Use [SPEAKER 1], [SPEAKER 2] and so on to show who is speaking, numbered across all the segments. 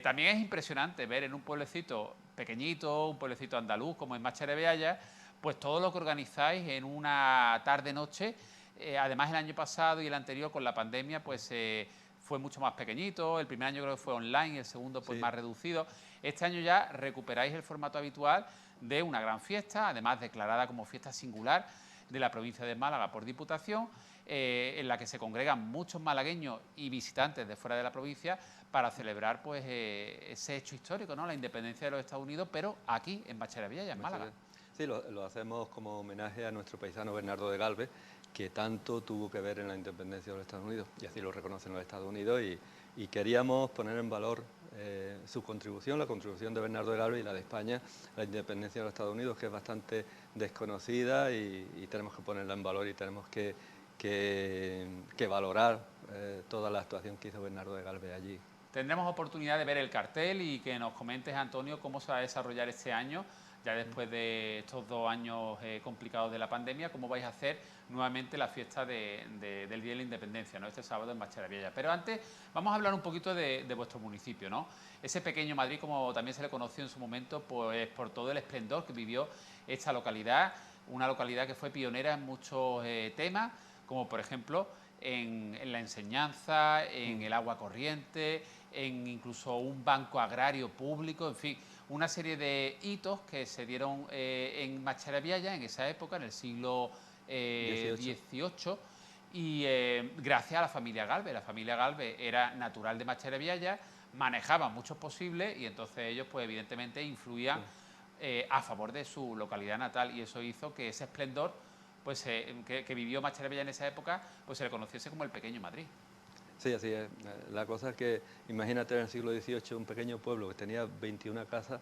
[SPEAKER 1] También es impresionante ver en un pueblecito pequeñito, un pueblecito andaluz como es Machereviaya, pues todo lo que organizáis en una tarde-noche. Además, el año pasado y el anterior con la pandemia, pues fue mucho más pequeñito. El primer año creo que fue online, el segundo pues
[SPEAKER 2] Sí,
[SPEAKER 1] más reducido. Este año ya recuperáis el formato habitual de una gran fiesta, además declarada como fiesta singular de la provincia de Málaga por Diputación, en la que se congregan muchos malagueños y visitantes de fuera de la provincia para celebrar pues ese hecho histórico, ¿no? La independencia de los Estados Unidos, pero aquí en Machereviaya, en Málaga.
[SPEAKER 2] sí, lo hacemos como homenaje a nuestro paisano Bernardo de Galvez, que tanto tuvo que ver en la independencia de los Estados Unidos, y así lo reconocen los Estados Unidos, y queríamos poner en valor su contribución, la contribución de Bernardo de Galvez y la de España a la independencia de los Estados Unidos, que es bastante desconocida y tenemos que ponerla en valor y tenemos que valorar toda la actuación que hizo Bernardo de Galvez allí.
[SPEAKER 1] Tendremos oportunidad de ver el cartel y que nos comentes, Antonio, cómo se va a desarrollar este año, ya después de estos 2 años complicados de la pandemia, cómo vais a hacer nuevamente la fiesta del Día de la Independencia, ¿no? Este sábado en Machereviaya. Pero antes vamos a hablar un poquito de vuestro municipio, ¿no? Ese pequeño Madrid, como también se le conoció en su momento, pues por todo el esplendor que vivió esta localidad, una localidad que fue pionera en muchos temas, como por ejemplo en la enseñanza, en el agua corriente, en incluso un banco agrario público, en fin, una serie de hitos que se dieron en Machereviaya en esa época, en el siglo XVIII, y gracias a la familia Galvez. La familia Galvez era natural de Machereviaya, manejaba muchos posibles y entonces ellos, pues evidentemente, influían a favor de su localidad natal y eso hizo que ese esplendor pues que vivió Machereviaya en esa época, pues se le conociese como el pequeño Madrid.
[SPEAKER 2] Sí, así es. La cosa es que, imagínate en el siglo XVIII un pequeño pueblo que tenía 21 casas,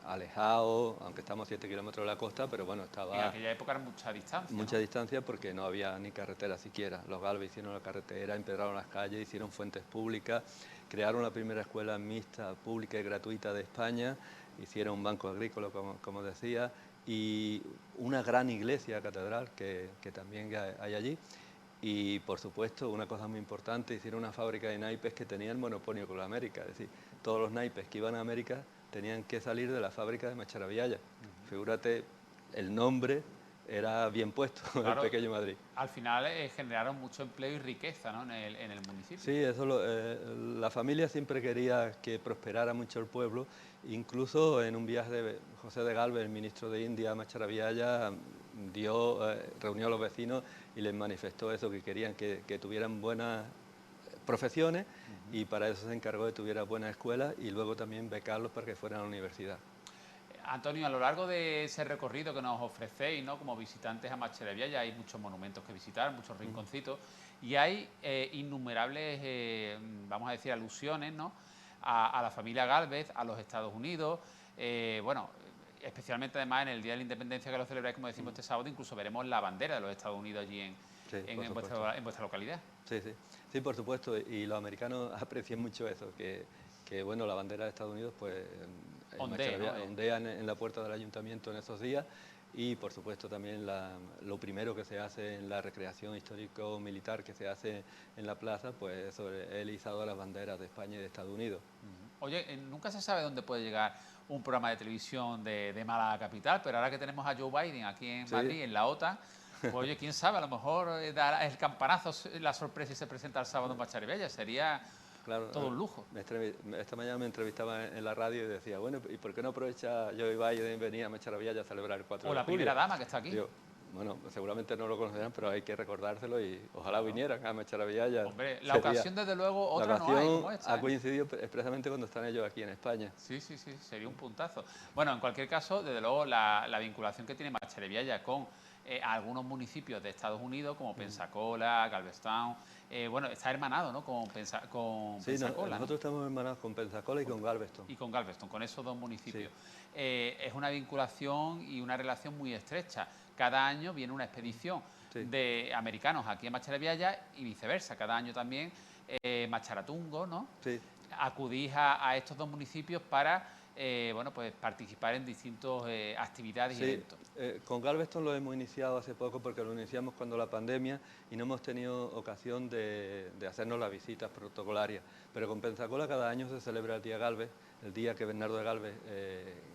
[SPEAKER 2] alejado, aunque estamos a 7 kilómetros de la costa, pero bueno,
[SPEAKER 1] Y en
[SPEAKER 2] estaba
[SPEAKER 1] aquella época era mucha distancia,
[SPEAKER 2] mucha
[SPEAKER 1] ¿no?
[SPEAKER 2] distancia porque no había ni carretera siquiera. Los Galvez hicieron la carretera, empedraron las calles, hicieron fuentes públicas, crearon la primera escuela mixta, pública y gratuita de España, hicieron un banco agrícola, como decía, y una gran iglesia catedral que también hay allí. Y, por supuesto, una cosa muy importante, hicieron una fábrica de naipes que tenía el monopolio con la América. Es decir, todos los naipes que iban a América tenían que salir de la fábrica de Machereviaya. Figúrate, el nombre era bien puesto, el
[SPEAKER 1] Claro,
[SPEAKER 2] pequeño Madrid.
[SPEAKER 1] al final generaron mucho empleo y riqueza, ¿no? En el municipio.
[SPEAKER 2] Sí, la familia siempre quería que prosperara mucho el pueblo. Incluso en un viaje de José de Galvez, el ministro de India, a Machereviaya, reunió a los vecinos y les manifestó eso, que querían que tuvieran buenas profesiones y para eso se encargó de que tuviera buenas escuelas y luego también becarlos para que fueran a la universidad.
[SPEAKER 1] Antonio, a lo largo de ese recorrido que nos ofrecéis, ¿no? Como visitantes a Machereviaya, hay muchos monumentos que visitar, muchos rinconcitos, y hay innumerables, vamos a decir, alusiones, ¿no? A la familia Gálvez, a los Estados Unidos, bueno, especialmente además en el Día de la Independencia que lo celebráis, como decimos este sábado, incluso veremos la bandera de los Estados Unidos allí
[SPEAKER 2] Sí, por supuesto.
[SPEAKER 1] en vuestra localidad.
[SPEAKER 2] Sí, sí. Sí, por supuesto, y los americanos aprecian mucho eso, bueno, la bandera de Estados Unidos pues
[SPEAKER 1] Ondea, ¿no?
[SPEAKER 2] ondea en la puerta del ayuntamiento en esos días y por supuesto también lo primero que se hace en la recreación histórico-militar que se hace en la plaza, pues sobre el izado de las banderas de España y de Estados Unidos.
[SPEAKER 1] Oye, nunca se sabe dónde puede llegar un programa de televisión de Málaga Capital, pero ahora que tenemos a Joe Biden aquí en
[SPEAKER 2] Sí,
[SPEAKER 1] Madrid, en la OTAN, pues oye, quién sabe, a lo mejor dará el campanazo, la sorpresa y se presenta el sábado en Machereviaya, sería
[SPEAKER 2] claro.
[SPEAKER 1] todo un lujo.
[SPEAKER 2] Esta mañana me entrevistaba en la radio y decía, bueno, ¿y por qué no aprovecha Joe Biden venir a Machereviaya a celebrar el 4
[SPEAKER 1] O
[SPEAKER 2] de
[SPEAKER 1] la
[SPEAKER 2] julio?
[SPEAKER 1] primera dama que está aquí.
[SPEAKER 2] Digo, bueno, seguramente no lo conocerán, pero hay que recordárselo y ojalá vinieran a Machereviaya.
[SPEAKER 1] Hombre, la ocasión desde luego
[SPEAKER 2] La
[SPEAKER 1] otra no hay
[SPEAKER 2] ocasión
[SPEAKER 1] como esta,
[SPEAKER 2] ha
[SPEAKER 1] ¿eh?
[SPEAKER 2] coincidido expresamente cuando están ellos aquí en España.
[SPEAKER 1] Sí, sí, sí, sería un puntazo. Bueno, en cualquier caso, desde luego, la vinculación que tiene Machereviaya con algunos municipios de Estados Unidos, como Pensacola, Galveston, bueno, está hermanado, ¿no? Con
[SPEAKER 2] Sí,
[SPEAKER 1] Pensacola, ¿no?
[SPEAKER 2] nosotros estamos hermanados con Pensacola y con Galveston.
[SPEAKER 1] Y con Galveston, con esos dos municipios.
[SPEAKER 2] Sí.
[SPEAKER 1] Es una vinculación y una relación muy estrecha. Cada año viene una expedición
[SPEAKER 2] Sí.
[SPEAKER 1] de americanos aquí en Machereviaya y viceversa. Cada año también Macharatungo, ¿no?
[SPEAKER 2] Sí.
[SPEAKER 1] Acudís a estos dos municipios para bueno, pues participar en distintas actividades y
[SPEAKER 2] Sí,
[SPEAKER 1] eventos.
[SPEAKER 2] con Galveston lo hemos iniciado hace poco porque lo iniciamos cuando la pandemia y no hemos tenido ocasión de hacernos las visitas protocolarias. Pero con Pensacola cada año se celebra el Día Galvez, el día que Bernardo de Galvez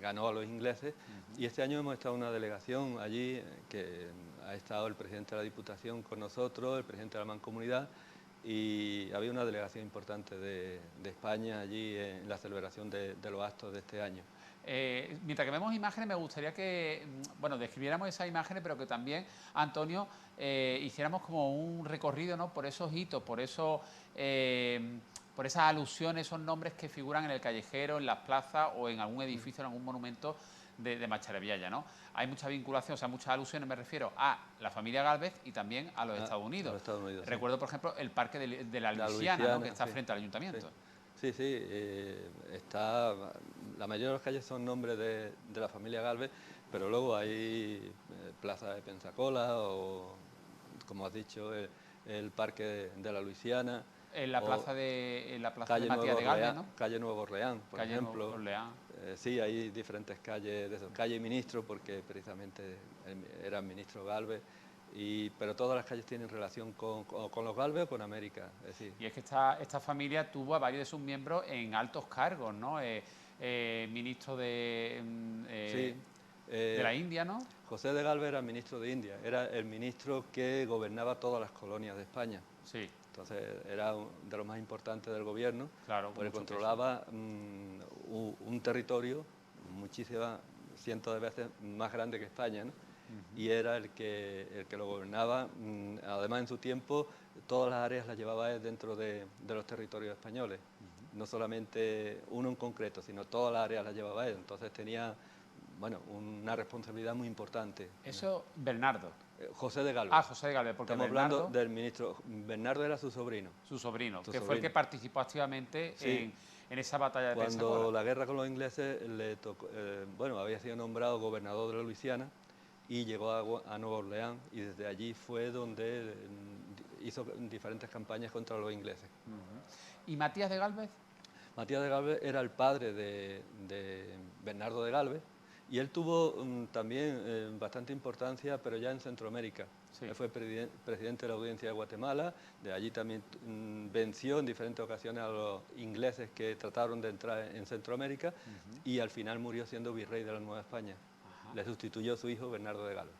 [SPEAKER 2] ganó a los ingleses. Y este año hemos estado una delegación allí, que ha estado el presidente de la Diputación con nosotros, el presidente de la Mancomunidad, y había una delegación importante de España allí en la celebración de los actos de este año.
[SPEAKER 1] Mientras que vemos imágenes, me gustaría que, bueno, describiéramos esas imágenes, pero que también, Antonio, hiciéramos como un recorrido, ¿no?, por esos hitos, por esos, por esas alusiones, esos nombres que figuran en el callejero, en las plazas o en algún edificio, en algún monumento de Macharabiella, ¿no? Hay mucha vinculación, o sea, muchas alusiones, me refiero a la familia Gálvez y también a los Estados Unidos.
[SPEAKER 2] A los Estados Unidos,
[SPEAKER 1] Recuerdo, por ejemplo, el parque de la Luisiana, ¿no?, que está frente al ayuntamiento.
[SPEAKER 2] Sí, está, la mayoría de las calles son nombres de la familia Gálvez, pero luego hay Plaza de Pensacola o, como has dicho, el Parque de la Luisiana.
[SPEAKER 1] En la plaza de
[SPEAKER 2] calle
[SPEAKER 1] Matías de Galvez, ¿no?
[SPEAKER 2] Calle Nuevo Orleán, por ejemplo.
[SPEAKER 1] Nuevo Orleán.
[SPEAKER 2] Sí, hay diferentes calles, calle Ministro, porque precisamente era el ministro Gálvez. Pero todas las calles tienen relación con los Gálvez o con América. Es decir.
[SPEAKER 1] Y es que esta familia tuvo a varios de sus miembros en altos cargos, ¿no? Ministro de la India, ¿no?
[SPEAKER 2] José de Gálvez era ministro de India, era el ministro que gobernaba todas las colonias de España.
[SPEAKER 1] Sí.
[SPEAKER 2] Entonces era de los más importantes del gobierno,
[SPEAKER 1] claro,
[SPEAKER 2] porque controlaba un territorio muchísimas, cientos de veces más grande que España, ¿no? Y era el que lo gobernaba. Además, en su tiempo, todas las áreas las llevaba él dentro de los territorios españoles. No solamente uno en concreto, sino todas las áreas las llevaba él. Entonces tenía, bueno, una responsabilidad muy importante.
[SPEAKER 1] Eso, Bernardo.
[SPEAKER 2] José de Gálvez.
[SPEAKER 1] Ah, José de Gálvez, porque
[SPEAKER 2] estamos hablando del ministro. Bernardo era su sobrino.
[SPEAKER 1] Su sobrino, que fue el que participó activamente en esa batalla de Pensacola.
[SPEAKER 2] Cuando la guerra con los ingleses le tocó, bueno, había sido nombrado gobernador de la Luisiana y llegó a Nueva Orleans, y desde allí fue donde hizo diferentes campañas contra los ingleses.
[SPEAKER 1] ¿Y Matías de Gálvez?
[SPEAKER 2] Matías de Gálvez era el padre de Bernardo de Gálvez, y él tuvo también bastante importancia, pero ya en Centroamérica. Sí. Él fue presidente de la Audiencia de Guatemala, de allí también venció en diferentes ocasiones a los ingleses que trataron de entrar en Centroamérica, y al final murió siendo virrey de la Nueva España. Le sustituyó su hijo Bernardo de Gálvez.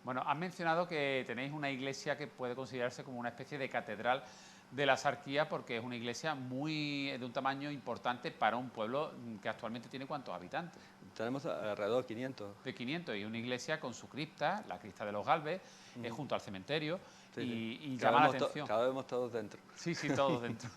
[SPEAKER 1] Bueno, has mencionado que tenéis una iglesia que puede considerarse como una especie de catedral de la Sarquía, porque es una iglesia de un tamaño importante para un pueblo que actualmente tiene ¿cuántos habitantes?
[SPEAKER 2] Tenemos alrededor de 500.
[SPEAKER 1] De 500, y una iglesia con su cripta, la cripta de los Gálvez, junto al cementerio, y llama la atención.
[SPEAKER 2] Cada vez vemos todos dentro.
[SPEAKER 1] Sí, todos dentro.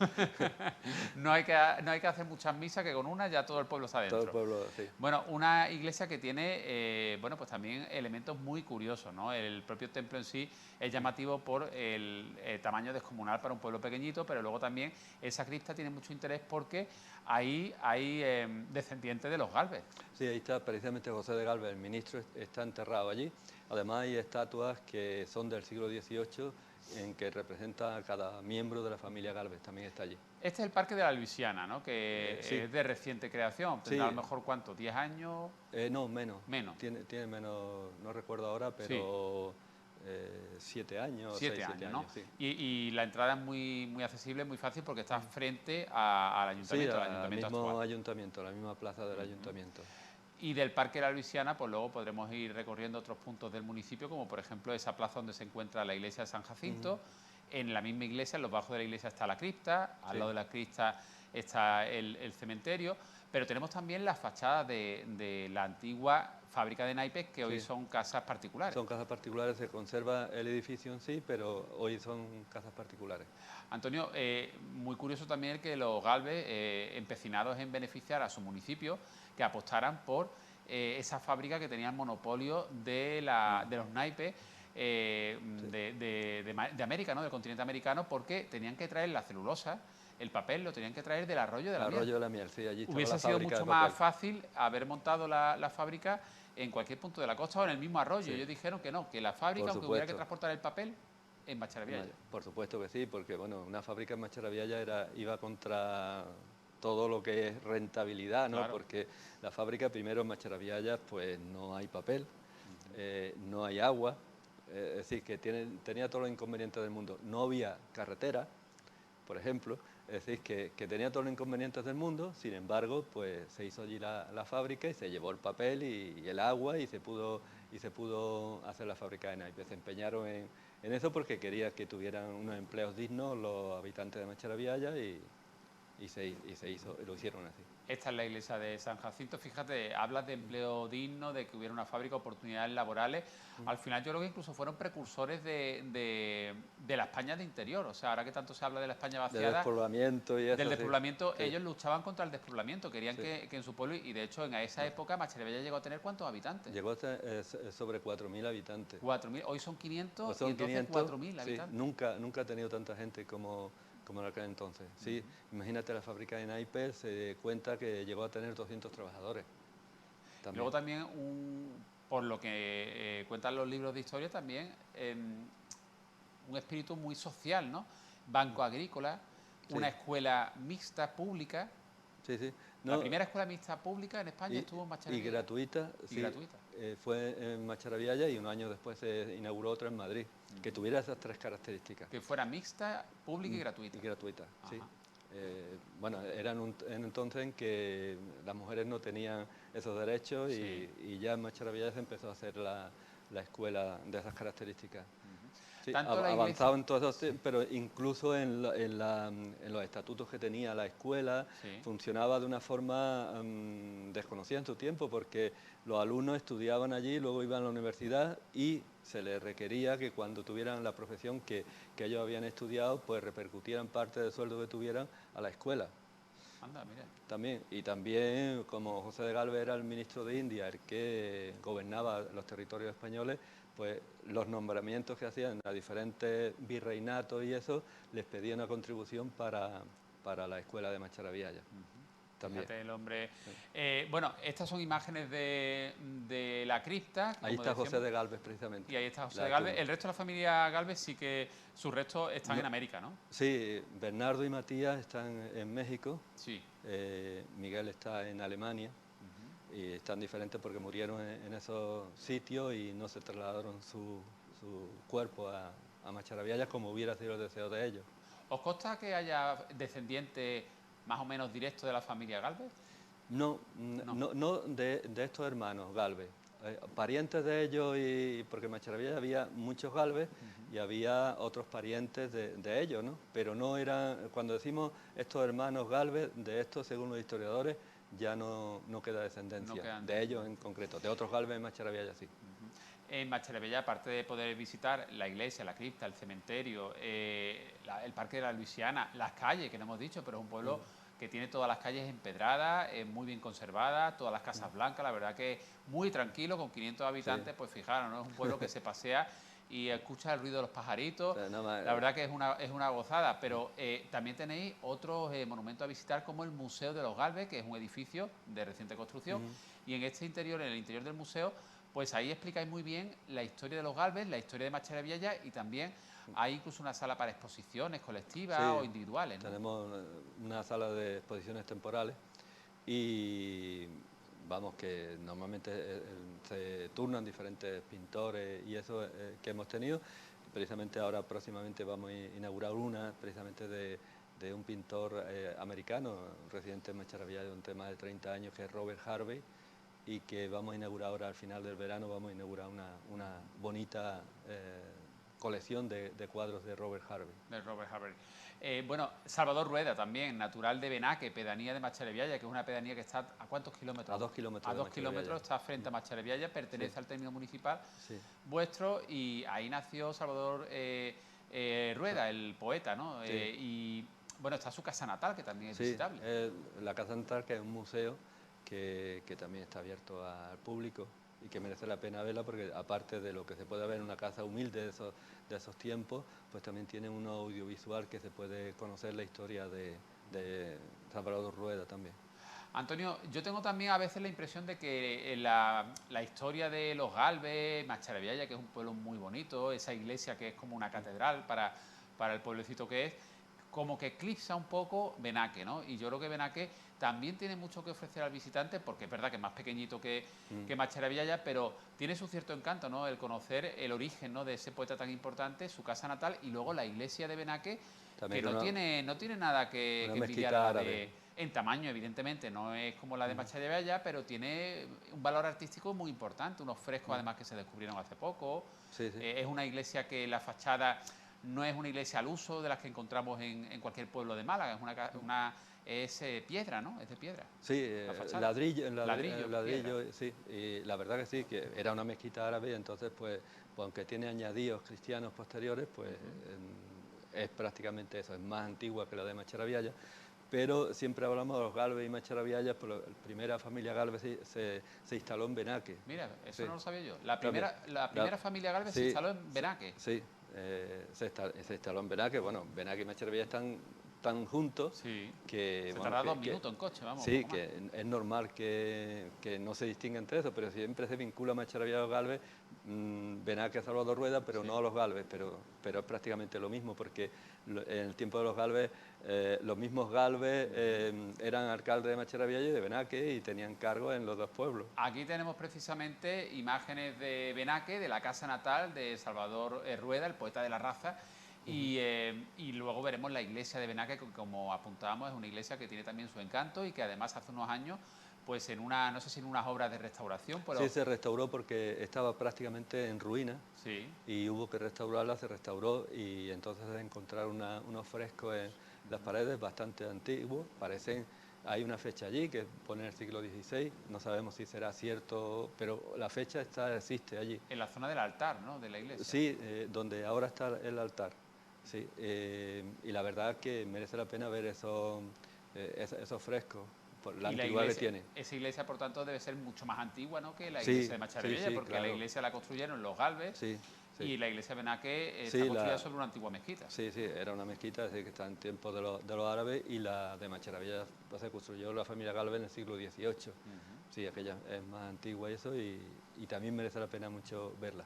[SPEAKER 1] no hay que hacer muchas misas, que con una ya todo el pueblo está dentro.
[SPEAKER 2] Todo el pueblo, sí.
[SPEAKER 1] Bueno, una iglesia que tiene, bueno, pues también elementos muy curiosos, ¿no? El propio templo en sí es llamativo por el tamaño descomunal para un pueblo pequeñito, pero luego también esa cripta tiene mucho interés porque ahí hay descendientes de los Gálvez.
[SPEAKER 2] Sí, ahí está precisamente José de Gálvez, el ministro, está enterrado allí. Además hay estatuas que son del siglo XVIII, en que representa a cada miembro de la familia Gálvez, también está allí.
[SPEAKER 1] Este es el Parque de la Luisiana, ¿no? Que es de reciente creación. ¿Tendrá a lo mejor cuánto? ¿10 años?
[SPEAKER 2] No, menos.
[SPEAKER 1] Menos.
[SPEAKER 2] Tiene menos, no recuerdo ahora, pero 7 años.
[SPEAKER 1] 7 años, ¿no? Sí. Y la entrada es muy accesible, muy fácil, porque está frente al ayuntamiento.
[SPEAKER 2] Sí, al mismo ayuntamiento, la misma plaza del ayuntamiento.
[SPEAKER 1] Y del Parque de la Luisiana, pues luego podremos ir recorriendo otros puntos del municipio, como por ejemplo esa plaza donde se encuentra la iglesia de San Jacinto. En la misma iglesia, en los bajos de la iglesia está la cripta, al lado de la cripta está el cementerio, pero tenemos también las fachadas de la antigua fábrica de naipes, que hoy son casas particulares.
[SPEAKER 2] Son casas particulares, se conserva el edificio en sí, pero hoy son casas particulares.
[SPEAKER 1] Antonio, muy curioso también el que los Gálvez, empecinados en beneficiar a su municipio, que apostaran por esa fábrica que tenía el monopolio de los naipes de América, ¿no? Del continente americano, porque tenían que traer la celulosa, el papel, lo tenían que traer del Arroyo de la Miel.
[SPEAKER 2] Arroyo de la Miel, sí, allí estaba
[SPEAKER 1] Hubiese
[SPEAKER 2] la
[SPEAKER 1] sido mucho más fácil haber montado la fábrica en cualquier punto de la costa o en el mismo arroyo. Sí. Ellos dijeron que no, que la fábrica, aunque hubiera que transportar el papel, en Macharabiella.
[SPEAKER 2] Por supuesto que sí, porque bueno, una fábrica en Macharabiella iba contra todo lo que es rentabilidad, ¿no?
[SPEAKER 1] Claro.
[SPEAKER 2] Porque la fábrica, primero en Macharabiayas, pues no hay papel, no hay agua, es decir, que tenía todos los inconvenientes del mundo. No había carretera, por ejemplo, es decir, que tenía todos los inconvenientes del mundo, sin embargo, pues se hizo allí la fábrica y se llevó el papel y el agua y se pudo hacer la fábrica de naipes. Se empeñaron en eso porque quería que tuvieran unos empleos dignos los habitantes de Macharabiaya y se hizo, lo hicieron así.
[SPEAKER 1] Esta es la iglesia de San Jacinto. Fíjate, hablas de empleo digno, de que hubiera una fábrica, oportunidades laborales. Al final yo creo que incluso fueron precursores de la España de interior. O sea, ahora que tanto se habla de la España vaciada,
[SPEAKER 2] Del despoblamiento y eso.
[SPEAKER 1] del despoblamiento,
[SPEAKER 2] sí.
[SPEAKER 1] ellos luchaban contra el despoblamiento. Querían
[SPEAKER 2] Sí.
[SPEAKER 1] que en su pueblo, y de hecho en esa época Macharabiaya llegó a tener ¿cuántos habitantes?
[SPEAKER 2] Llegó a tener sobre 4.000 habitantes.
[SPEAKER 1] 4.000, hoy son 500
[SPEAKER 2] O son
[SPEAKER 1] y entonces
[SPEAKER 2] 500,
[SPEAKER 1] 4.000
[SPEAKER 2] sí,
[SPEAKER 1] habitantes.
[SPEAKER 2] nunca ha tenido tanta gente como en aquel entonces. Sí, imagínate la fábrica de naipes, se cuenta que llegó a tener 200 trabajadores.
[SPEAKER 1] Y luego también, por lo que cuentan los libros de historia, también un espíritu muy social, ¿no? Banco agrícola, una escuela mixta pública.
[SPEAKER 2] Sí, sí.
[SPEAKER 1] No, la primera escuela mixta pública en España estuvo en Macharabiaya.
[SPEAKER 2] Y gratuita.
[SPEAKER 1] Y
[SPEAKER 2] sí,
[SPEAKER 1] gratuita.
[SPEAKER 2] Fue en Macharabiaya y un año después se inauguró otra en Madrid, que tuviera esas tres características.
[SPEAKER 1] Que fuera mixta, pública y gratuita.
[SPEAKER 2] Y gratuita, sí. Bueno, era en entonces en que las mujeres no tenían esos derechos y ya en Macharabiaya se empezó a hacer la escuela de esas características. Sí, avanzado en todos esos, pero incluso en los estatutos que tenía la escuela, funcionaba de una forma desconocida en su tiempo, porque los alumnos estudiaban allí, luego iban a la universidad y se les requería que cuando tuvieran la profesión que ellos habían estudiado, pues repercutieran parte del sueldo que tuvieran a la escuela.
[SPEAKER 1] Anda, mira.
[SPEAKER 2] También, y también, como José de Galvez era el ministro de India, el que gobernaba los territorios españoles, pues los nombramientos que hacían a diferentes virreinatos y eso, les pedían una contribución para la escuela de Macharabiaya. También.
[SPEAKER 1] Fíjate el hombre. Bueno, estas son imágenes de la cripta.
[SPEAKER 2] Ahí está José de Galvez, precisamente.
[SPEAKER 1] Y ahí está José de Galvez. El resto de la familia Galvez sí que sus restos están en América, ¿no?
[SPEAKER 2] Sí, Bernardo y Matías están en México.
[SPEAKER 1] Sí.
[SPEAKER 2] Miguel está en Alemania. Y están diferentes porque murieron en esos sitios y no se trasladaron su cuerpo a Macharabiaya como hubiera sido el deseo de ellos.
[SPEAKER 1] ¿Os consta que haya descendientes más o menos directos de la familia Galvez?
[SPEAKER 2] No de estos hermanos Galvez. Parientes de ellos, porque en Macharabiaya había muchos Galvez y había otros parientes de ellos, ¿no? Pero no eran, cuando decimos estos hermanos Galvez, de estos, según los historiadores, ya no queda descendencia de ellos en concreto, de otros Galvez en Macharabiaya sí.
[SPEAKER 1] En Macharabiaya, aparte de poder visitar la iglesia, la cripta, el cementerio, el Parque de la Luisiana, las calles, que no hemos dicho, pero es un pueblo que tiene todas las calles empedradas, muy bien conservadas, todas las casas blancas, la verdad que muy tranquilo, con 500 habitantes, pues fijaros, ¿no? Es un pueblo que se pasea y escucha el ruido de los pajaritos, la verdad que es una gozada, pero también tenéis otros monumentos a visitar como el Museo de los Galvez, que es un edificio de reciente construcción, y en este interior, en el interior del museo, pues ahí explicáis muy bien la historia de los Galvez, la historia de Macharabiaya y también hay incluso una sala para exposiciones colectivas o individuales, ¿no?
[SPEAKER 2] Tenemos una sala de exposiciones temporales y vamos, que normalmente se turnan diferentes pintores y eso que hemos tenido. Precisamente ahora próximamente vamos a inaugurar una precisamente de un pintor americano, residente en Macharabiaya de un tema de 30 años, que es Robert Harvey, y que vamos a inaugurar ahora al final del verano, vamos a inaugurar una bonita colección de cuadros de Robert Harvey.
[SPEAKER 1] De Robert Harvey. Bueno, Salvador Rueda también, natural de Benaque, pedanía de Macharabiaya, que es una pedanía que está ¿a cuántos kilómetros?
[SPEAKER 2] A 2 kilómetros.
[SPEAKER 1] A 2 kilómetros, está frente a Macharabiaya, pertenece al término municipal vuestro y ahí nació Salvador Rueda, el poeta, ¿no? Y bueno, está su casa natal, que también es visitable.
[SPEAKER 2] La casa natal, que es un museo que también está abierto al público y que merece la pena verla porque aparte de lo que se puede ver en una casa humilde de esos tiempos, pues también tiene un audiovisual que se puede conocer la historia de Salvador Rueda también.
[SPEAKER 1] Antonio, yo tengo también a veces la impresión de que la historia de los Galvez, Macharabiaya, que es un pueblo muy bonito, esa iglesia que es como una catedral para el pueblecito que es, como que eclipsa un poco Benaque, ¿no? Y yo creo que Benaque también tiene mucho que ofrecer al visitante, porque es verdad que es más pequeñito que Macharabiaya, pero tiene su cierto encanto, ¿no? El conocer el origen, ¿no?, de ese poeta tan importante, su casa natal, y luego la iglesia de Benaque,
[SPEAKER 2] También
[SPEAKER 1] que no tiene nada que envidiar a
[SPEAKER 2] mezquita
[SPEAKER 1] la
[SPEAKER 2] árabe.
[SPEAKER 1] en tamaño, evidentemente, no es como la de Macharabiaya, pero tiene un valor artístico muy importante, unos frescos además que se descubrieron hace poco.
[SPEAKER 2] Sí, sí.
[SPEAKER 1] Es una iglesia que la fachada no es una iglesia al uso de las que encontramos en cualquier pueblo de Málaga, es piedra, ¿no? Es de piedra.
[SPEAKER 2] Sí,
[SPEAKER 1] La fachada.
[SPEAKER 2] ladrillo,
[SPEAKER 1] Piedra.
[SPEAKER 2] ladrillo, sí. Y la verdad que sí, que era una mezquita árabe, entonces pues aunque tiene añadidos cristianos posteriores, pues es prácticamente eso, es más antigua que la de Macharabiaya. Pero siempre hablamos de los Galvez y Macharabiayas, pues la primera familia Galvez se instaló en Benaque.
[SPEAKER 1] Mira, eso
[SPEAKER 2] Sí.
[SPEAKER 1] no lo sabía yo. La
[SPEAKER 2] También.
[SPEAKER 1] primera familia Galvez se
[SPEAKER 2] Sí,
[SPEAKER 1] instaló en Benaque.
[SPEAKER 2] Sí, se instaló en Benaque. Bueno, Benaque y Macharabiaya están tan juntos
[SPEAKER 1] Sí.
[SPEAKER 2] que...
[SPEAKER 1] Se
[SPEAKER 2] bueno,
[SPEAKER 1] tarda 2 minutos en coche, vamos.
[SPEAKER 2] sí,
[SPEAKER 1] poco más.
[SPEAKER 2] que es normal que no se distinga entre eso, pero siempre se vincula a Macharabiaya a los Galvez, Benaque a Salvador Rueda, pero no a los Galvez, pero es prácticamente lo mismo, porque en el tiempo de los Galvez, los mismos Galvez eran alcaldes de Macharabiaya y de Benaque y tenían cargo en los dos pueblos.
[SPEAKER 1] Aquí tenemos precisamente imágenes de Benaque, de la casa natal de Salvador Rueda, el poeta de la raza, y luego veremos la iglesia de Benaque, que como apuntábamos es una iglesia que tiene también su encanto y que además hace unos años, pues no sé si en unas obras de restauración, pero...
[SPEAKER 2] Sí, se restauró porque estaba prácticamente en ruina y hubo que restaurarla, se restauró y entonces encontraron unos frescos en las paredes bastante antiguos, hay una fecha allí que pone el siglo XVI, no sabemos si será cierto, pero la fecha existe allí.
[SPEAKER 1] En la zona del altar, ¿no?, de la iglesia.
[SPEAKER 2] Sí, donde ahora está el altar. Sí, y la verdad que merece la pena ver esos frescos, por la antigüedad que tiene.
[SPEAKER 1] Esa iglesia, por tanto, debe ser mucho más antigua, ¿no?, que la iglesia de Macharabiaya, porque
[SPEAKER 2] claro.
[SPEAKER 1] la iglesia la construyeron los Galvez y la iglesia de Benaque está construida sobre una antigua mezquita.
[SPEAKER 2] Sí, era una mezquita, es decir, que está en tiempos de los árabes, y la de Macharabiaya se construyó la familia Galvez en el siglo XVIII. Sí, aquella es más antigua y eso, y también merece la pena mucho verla.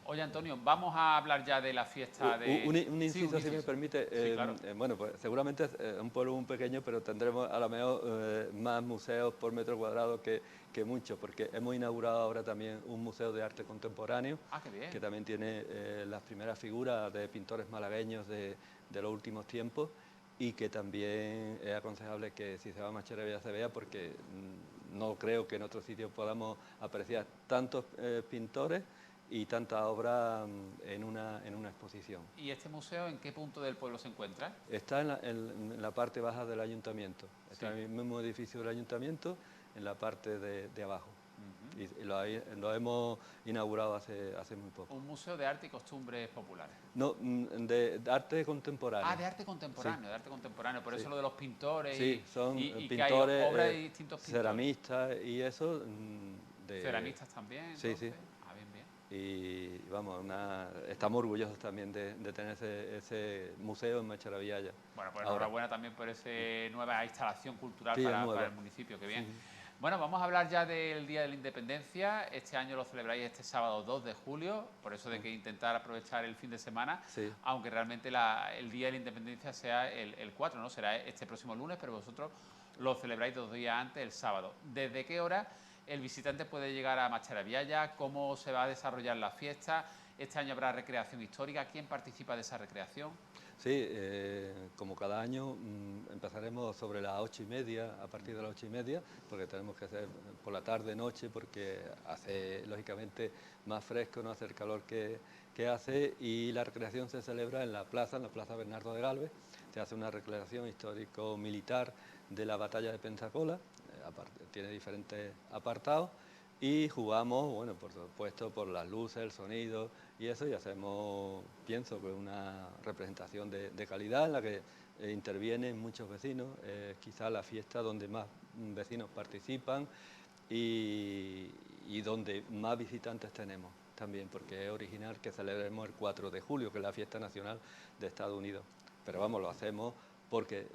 [SPEAKER 1] Oye, Antonio, vamos a hablar ya de la fiesta de...
[SPEAKER 2] Un inciso, si me permite.
[SPEAKER 1] Sí, claro.
[SPEAKER 2] Bueno, pues seguramente es un pueblo muy pequeño, pero tendremos a lo mejor más museos por metro cuadrado que muchos, porque hemos inaugurado ahora también un museo de arte contemporáneo,
[SPEAKER 1] qué bien,
[SPEAKER 2] que también tiene las primeras figuras de pintores malagueños de los últimos tiempos, y que también es aconsejable que si se va a Macharabiaya se vea, porque no creo que en otros sitios podamos apreciar tantos pintores y tanta obra en una exposición.
[SPEAKER 1] ¿Y este museo en qué punto del pueblo se encuentra?
[SPEAKER 2] Está en la parte baja del ayuntamiento, está en el mismo edificio del ayuntamiento, en la parte de abajo. Y lo hemos inaugurado hace muy poco.
[SPEAKER 1] Un museo de arte y costumbres populares.
[SPEAKER 2] No, de arte contemporáneo.
[SPEAKER 1] De arte contemporáneo, de arte contemporáneo, por eso lo de los pintores.
[SPEAKER 2] Sí, son
[SPEAKER 1] y
[SPEAKER 2] pintores,
[SPEAKER 1] que hay obras de distintos pintores.
[SPEAKER 2] ceramistas y eso.
[SPEAKER 1] Ceramistas también, entonces.
[SPEAKER 2] Sí.
[SPEAKER 1] Bien, bien.
[SPEAKER 2] Y vamos, estamos orgullosos también de tener ese museo en Macharabiaya.
[SPEAKER 1] Bueno, pues enhorabuena también por esa nueva instalación cultural para el municipio, que bien. Bueno, vamos a hablar ya del Día de la Independencia. Este año lo celebráis este sábado 2 de julio, por eso de que intentar aprovechar el fin de semana, aunque realmente el Día de la Independencia sea el 4, ¿no? Será este próximo lunes, pero vosotros lo celebráis 2 días antes, el sábado. ¿Desde qué hora el visitante puede llegar a Macharabiaya? ¿Cómo se va a desarrollar la fiesta? Este año habrá recreación histórica. ¿Quién participa de esa recreación?
[SPEAKER 2] Sí, como cada año empezaremos sobre las 8:30, a partir de las 8:30, porque tenemos que hacer por la tarde, noche, porque hace lógicamente más fresco, no hace el calor que hace, y la recreación se celebra en la plaza Bernardo de Galvez. Se hace una recreación histórico-militar de la batalla de Pensacola, tiene diferentes apartados, y jugamos, bueno, por supuesto, por las luces, el sonido y eso, y hacemos, pienso que una representación de calidad en la que intervienen muchos vecinos, quizá la fiesta donde más vecinos participan y donde más visitantes tenemos también, porque es original que celebremos el 4 de julio, que es la fiesta nacional de Estados Unidos. Pero vamos, lo hacemos porque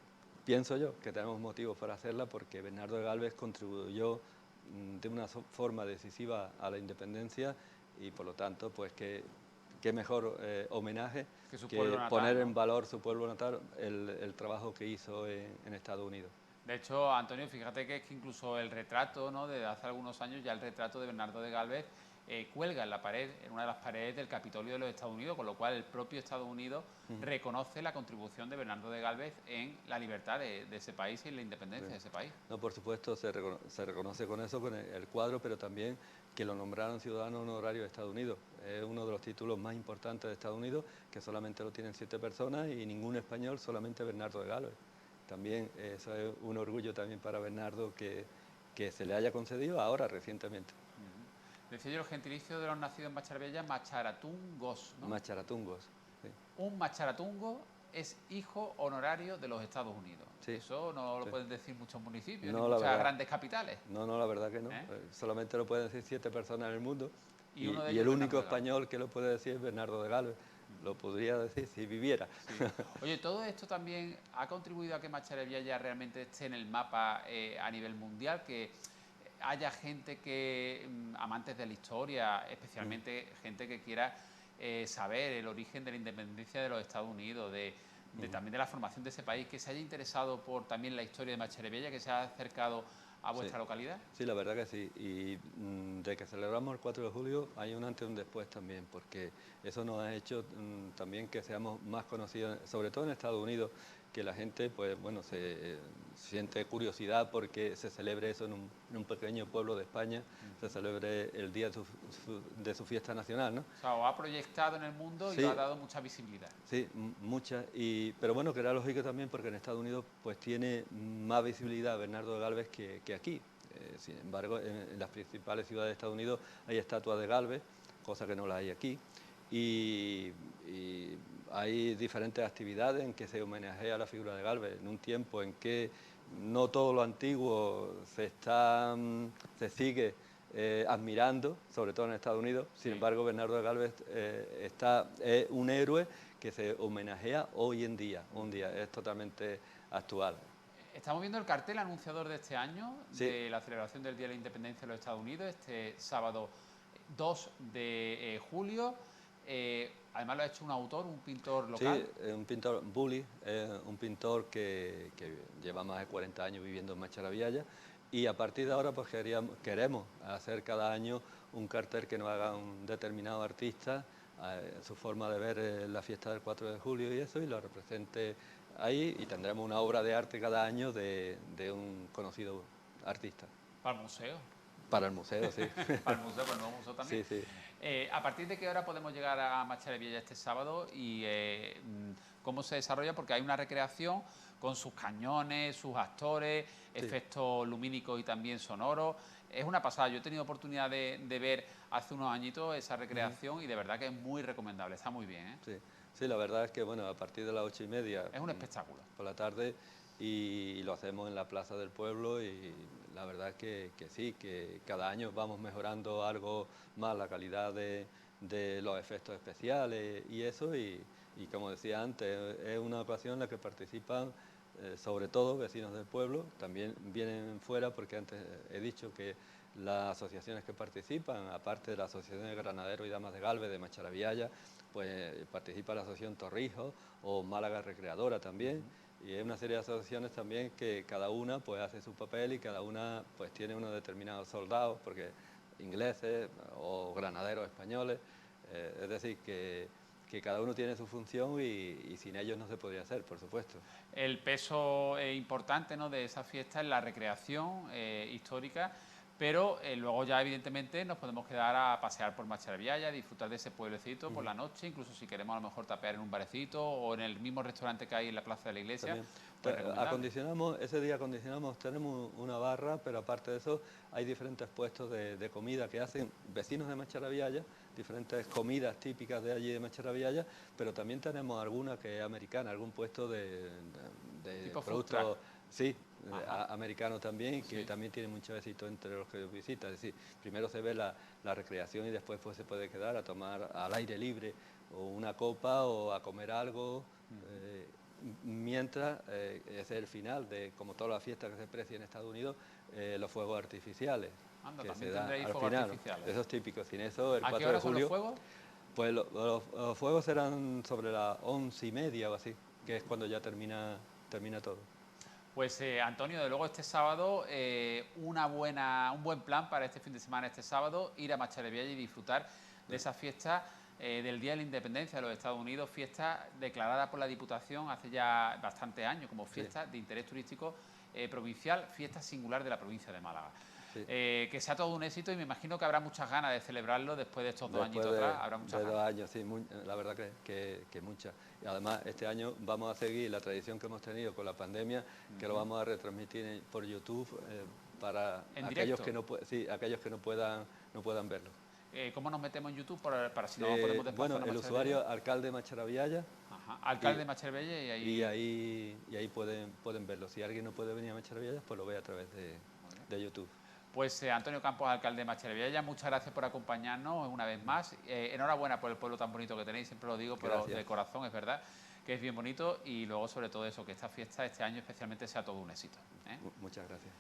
[SPEAKER 2] pienso yo que tenemos motivos para hacerla, porque Bernardo de Galvez contribuyó de una forma decisiva a la independencia, y por lo tanto pues que qué mejor homenaje
[SPEAKER 1] Que su
[SPEAKER 2] que
[SPEAKER 1] pueblo natal,
[SPEAKER 2] poner
[SPEAKER 1] ¿no?
[SPEAKER 2] en valor su pueblo natal, el trabajo que hizo en Estados Unidos.
[SPEAKER 1] De hecho, Antonio, fíjate que es que incluso el retrato, ¿no?, de hace algunos años, ya el retrato de Bernardo de Galvez cuelga en la pared, en una de las paredes del Capitolio de los Estados Unidos, con lo cual el propio Estados Unidos reconoce la contribución de Bernardo de Galvez en la libertad de ese país y en la independencia
[SPEAKER 2] Sí.
[SPEAKER 1] de ese país.
[SPEAKER 2] No, por supuesto, se reconoce con eso, con el cuadro, pero también que lo nombraron ciudadano honorario de Estados Unidos. Es uno de los títulos más importantes de Estados Unidos, que solamente lo tienen 7 personas y ningún español, solamente Bernardo de Galvez. También eso es un orgullo también para Bernardo que se le haya concedido ahora, recientemente.
[SPEAKER 1] Decía yo el gentilicio de los nacidos en Macharabella, macharatungos, ¿no?
[SPEAKER 2] Macharatungos. Sí.
[SPEAKER 1] Un macharatungo es hijo honorario de los Estados Unidos.
[SPEAKER 2] Sí,
[SPEAKER 1] Eso no lo
[SPEAKER 2] sí.
[SPEAKER 1] pueden decir muchos municipios, ni
[SPEAKER 2] No, la
[SPEAKER 1] muchas
[SPEAKER 2] verdad.
[SPEAKER 1] grandes capitales.
[SPEAKER 2] No, la verdad que no.
[SPEAKER 1] ¿Eh?
[SPEAKER 2] Solamente lo pueden decir 7 personas en el mundo
[SPEAKER 1] Y uno de
[SPEAKER 2] y
[SPEAKER 1] ellos
[SPEAKER 2] el
[SPEAKER 1] Bernardo
[SPEAKER 2] único
[SPEAKER 1] de Galvez.
[SPEAKER 2] español que lo puede decir es Bernardo de Galvez. Lo podría decir si viviera.
[SPEAKER 1] Sí. Oye, todo esto también ha contribuido a que Macharevilla realmente esté en el mapa a nivel mundial, que haya gente que, amantes de la historia, especialmente gente que quiera saber el origen de la independencia de los Estados Unidos, también de la formación de ese país, que se haya interesado por también la historia de Macharevilla, que se ha acercado a vuestra localidad.
[SPEAKER 2] Sí, la verdad que sí. Y de que celebramos el 4 de julio hay un antes y un después también, porque eso nos ha hecho también que seamos más conocidos, sobre todo en Estados Unidos, que la gente, pues bueno, se siente curiosidad porque se celebre eso en un pequeño pueblo de España, se celebre el día de su fiesta nacional, ¿no?
[SPEAKER 1] O sea, os ha proyectado en el mundo y
[SPEAKER 2] Sí.
[SPEAKER 1] os ha dado mucha visibilidad.
[SPEAKER 2] Sí, muchas, pero bueno, que era lógico también porque en Estados Unidos pues tiene más visibilidad Bernardo de Galvez que aquí. Sin embargo, en las principales ciudades de Estados Unidos hay estatuas de Galvez, cosa que no la hay aquí, y hay diferentes actividades en que se homenajea a la figura de Galvez, en un tiempo en que no todo lo antiguo se sigue admirando, sobre todo en Estados Unidos. Sin embargo, Bernardo de Galvez es un héroe que se homenajea hoy en día, es totalmente actual.
[SPEAKER 1] Estamos viendo el cartel anunciador de este año,
[SPEAKER 2] Sí.
[SPEAKER 1] de la celebración del Día de la Independencia de los Estados Unidos, este sábado 2 de julio. Además lo ha hecho un autor, un pintor local.
[SPEAKER 2] Sí, un pintor, Bully, un pintor que lleva más de 40 años viviendo en Macharabiyaya, y a partir de ahora pues queremos hacer cada año un cartel que nos haga un determinado artista, su forma de ver la fiesta del 4 de julio y eso, y lo represente ahí, y tendremos una obra de arte cada año de un conocido artista.
[SPEAKER 1] Para el museo.
[SPEAKER 2] Para el museo, sí.
[SPEAKER 1] Para el museo, para el nuevo museo también.
[SPEAKER 2] Sí, sí.
[SPEAKER 1] ¿A partir de qué hora podemos llegar a Macharevilla este sábado y cómo se desarrolla? Porque hay una recreación con sus cañones, sus actores, efectos lumínicos y también sonoros. Es una pasada. Yo he tenido oportunidad de ver hace unos añitos esa recreación y de verdad que es muy recomendable. Está muy bien, ¿eh?
[SPEAKER 2] Sí, la verdad es que bueno, a partir de las 8:30...
[SPEAKER 1] Es un espectáculo.
[SPEAKER 2] Por la tarde, y lo hacemos en la plaza del pueblo, y la verdad es que sí, que cada año vamos mejorando algo más la calidad de los efectos especiales y eso, y como decía antes, es una ocasión en la que participan sobre todo vecinos del pueblo, también vienen fuera porque antes he dicho que las asociaciones que participan, aparte de la Asociación de Granaderos y Damas de Galvez de Macharabiyaya, pues participa la Asociación Torrijos o Málaga Recreadora también, y hay una serie de asociaciones también que cada una pues hace su papel y cada una pues tiene unos determinados soldados, porque ingleses o granaderos españoles, es decir, que cada uno tiene su función y sin ellos no se podría hacer, por supuesto.
[SPEAKER 1] El peso importante, ¿no?, de esa fiesta es la recreación histórica, pero luego ya evidentemente nos podemos quedar a pasear por Macharevilla, disfrutar de ese pueblecito por la noche, incluso si queremos a lo mejor tapear en un barecito o en el mismo restaurante que hay en la plaza de la iglesia. Pues
[SPEAKER 2] ese día acondicionamos, tenemos una barra, pero aparte de eso hay diferentes puestos de comida que hacen vecinos de Macharabiyaya, diferentes comidas típicas de allí de Macharabiyaya, pero también tenemos alguna que es americana, algún puesto de productos, sí, americano también, que también tiene mucho éxito entre los que visitan. Es decir, primero se ve la recreación y después pues se puede quedar a tomar al aire libre o una copa o a comer algo. Mientras ese es el final de, como todas las fiestas que se aprecian en Estados Unidos, los fuegos artificiales.
[SPEAKER 1] Anda,
[SPEAKER 2] que
[SPEAKER 1] también
[SPEAKER 2] se dan
[SPEAKER 1] tendréis
[SPEAKER 2] al
[SPEAKER 1] fuegos
[SPEAKER 2] final.
[SPEAKER 1] artificiales.
[SPEAKER 2] Eso es típico. Sin eso, el
[SPEAKER 1] ¿A qué
[SPEAKER 2] 4
[SPEAKER 1] hora
[SPEAKER 2] de
[SPEAKER 1] son
[SPEAKER 2] julio,
[SPEAKER 1] los fuegos?
[SPEAKER 2] Pues los fuegos serán sobre las 11:30 o así, que es cuando ya termina todo.
[SPEAKER 1] Pues Antonio, de luego este sábado, un buen plan para este fin de semana, este sábado, ir a Machareviella y disfrutar de esa fiesta del Día de la Independencia de los Estados Unidos, fiesta declarada por la Diputación hace ya bastantes años como fiesta de interés turístico provincial, fiesta singular de la provincia de Málaga.
[SPEAKER 2] Sí.
[SPEAKER 1] Que sea todo un éxito y me imagino que habrá muchas ganas de celebrarlo después de estos 2 añitos atrás, habrá muchas ganas.
[SPEAKER 2] 2 años, sí, la verdad que muchas. Y además este año vamos a seguir la tradición que hemos tenido con la pandemia, que lo vamos a retransmitir por YouTube para aquellos que no puedan verlo.
[SPEAKER 1] ¿Cómo nos metemos en YouTube para si no podemos desplazarnos?
[SPEAKER 2] Bueno, el usuario Alcalde Machareviella.
[SPEAKER 1] Ajá, Alcalde Machareviella
[SPEAKER 2] y ahí pueden verlo. Si alguien no puede venir a Machareviella, pues lo ve a través de YouTube.
[SPEAKER 1] Pues Antonio Campos, alcalde de Machareviella, muchas gracias por acompañarnos una vez más. Enhorabuena por el pueblo tan bonito que tenéis, siempre lo digo, pero de corazón, es verdad, que es bien bonito y luego sobre todo eso, que esta fiesta este año especialmente sea todo un éxito.
[SPEAKER 2] Muchas gracias.